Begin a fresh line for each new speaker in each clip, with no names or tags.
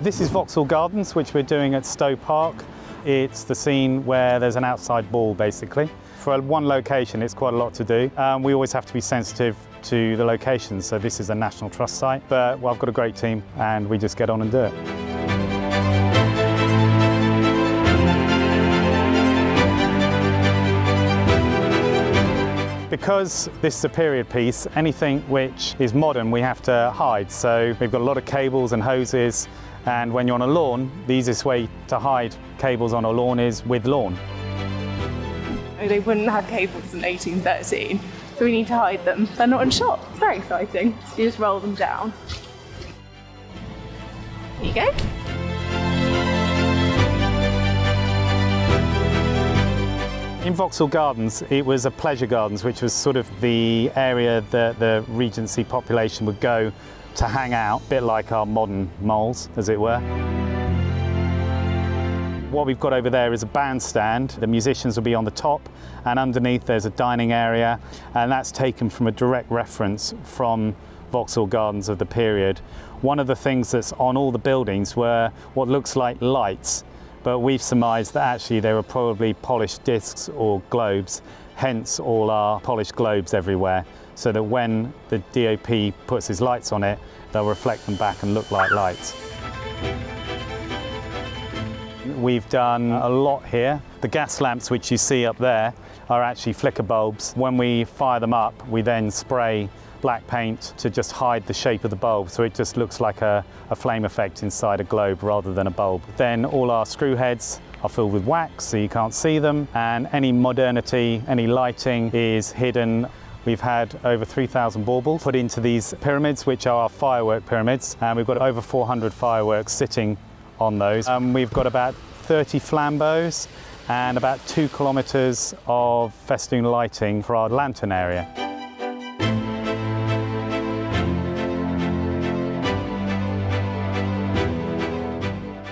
This is Vauxhall Gardens, which we're doing at Stowe Park. It's the scene where there's an outside ball, basically. For one location, it's quite a lot to do. We always have to be sensitive to the locations, so this is a National Trust site. But well, I've got a great team, and we just get on and do it. Because this is a period piece, anything which is modern we have to hide. So we've got a lot of cables and hoses, and when you're on a lawn, the easiest way to hide cables on a lawn is with lawn.
They wouldn't have cables in 1813, so we need to hide them. They're not in shop. It's very exciting. So you just roll them down. There you go.
In Vauxhall Gardens, it was a pleasure gardens, which was sort of the area that the Regency population would go to hang out, a bit like our modern moles, as it were. What we've got over there is a bandstand. The musicians will be on the top, and underneath there's a dining area, and that's taken from a direct reference from Vauxhall Gardens of the period. One of the things that's on all the buildings were what looks like lights, but we've surmised that actually they were probably polished discs or globes, hence all our polished globes everywhere, so that when the DOP puts his lights on it, they'll reflect them back and look like lights. We've done a lot here. The gas lamps which you see up there are actually flicker bulbs. When we fire them up, we then spray black paint to just hide the shape of the bulb, so it just looks like a flame effect inside a globe rather than a bulb. Then all our screw heads are filled with wax, so you can't see them, and any modernity, any lighting is hidden. We've had over 3,000 baubles put into these pyramids, which are our firework pyramids, and we've got over 400 fireworks sitting on those. We've got about 30 flambeaux and about 2 kilometres of festoon lighting for our lantern area.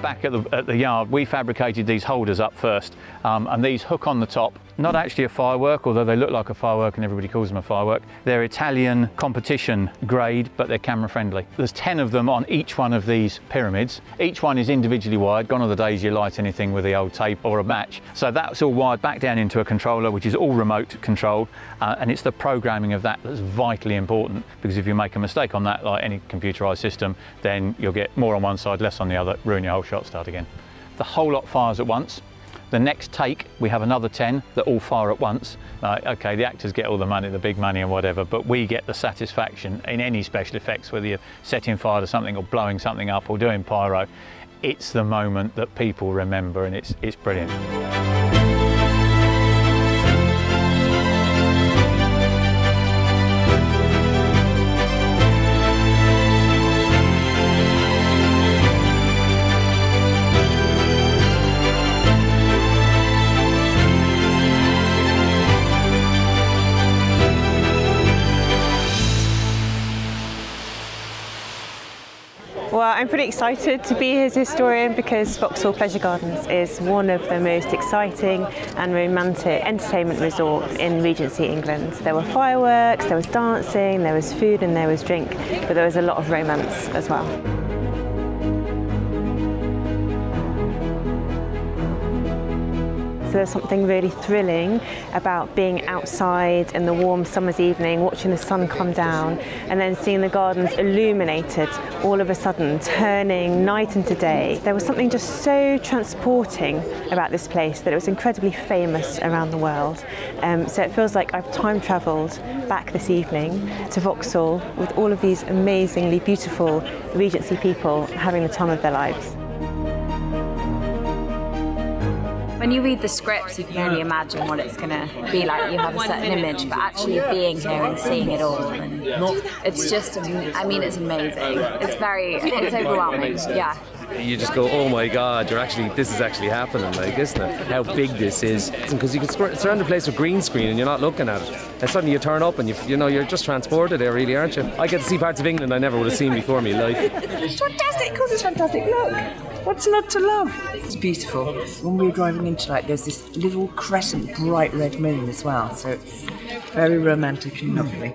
Back at the yard, we fabricated these holders up first, and these hook on the top. Not actually a firework, although they look like a firework and everybody calls them a firework. They're Italian competition grade, but they're camera friendly. There's 10 of them on each one of these pyramids. Each one is individually wired. Gone are the days you light anything with the old tape or a match. So that's all wired back down into a controller, which is all remote controlled, and it's the programming of that that's vitally important, because if you make a mistake on that, like any computerized system, then you'll get more on one side, less on the other, ruin your whole shot, start again. The whole lot fires at once. The next take, we have another 10 that all fire at once. Okay, the actors get all the money, the big money and whatever, but we get the satisfaction in any special effects, whether you're setting fire to something or blowing something up or doing pyro. It's the moment that people remember, and it's brilliant.
Well, I'm pretty excited to be here as a historian, because Vauxhall Pleasure Gardens is one of the most exciting and romantic entertainment resorts in Regency England. There were fireworks, there was dancing, there was food and there was drink, but there was a lot of romance as well. So there's something really thrilling about being outside in the warm summer's evening, watching the sun come down, and then seeing the gardens illuminated all of a sudden, turning night into day. There was something just so transporting about this place that it was incredibly famous around the world. So it feels like I've time travelled back this evening to Vauxhall with all of these amazingly beautiful Regency people having the time of their lives.
When you read the scripts, you can only imagine what it's going to be like. You have a certain image, but actually being here and seeing it all, and it's just, I mean, it's amazing. It's overwhelming, yeah.
You just go, oh my God, this is actually happening, like, isn't it? How big this is. Because you can surround the place with green screen and you're not looking at it. And suddenly you turn up and you're just transported there, really, aren't you? I get to see parts of England I never would have seen before in my life.
It's fantastic, of course it's fantastic. Look, what's not to love? It's beautiful. When we were driving into, like, there's this little crescent bright red moon as well, so it's very romantic and lovely.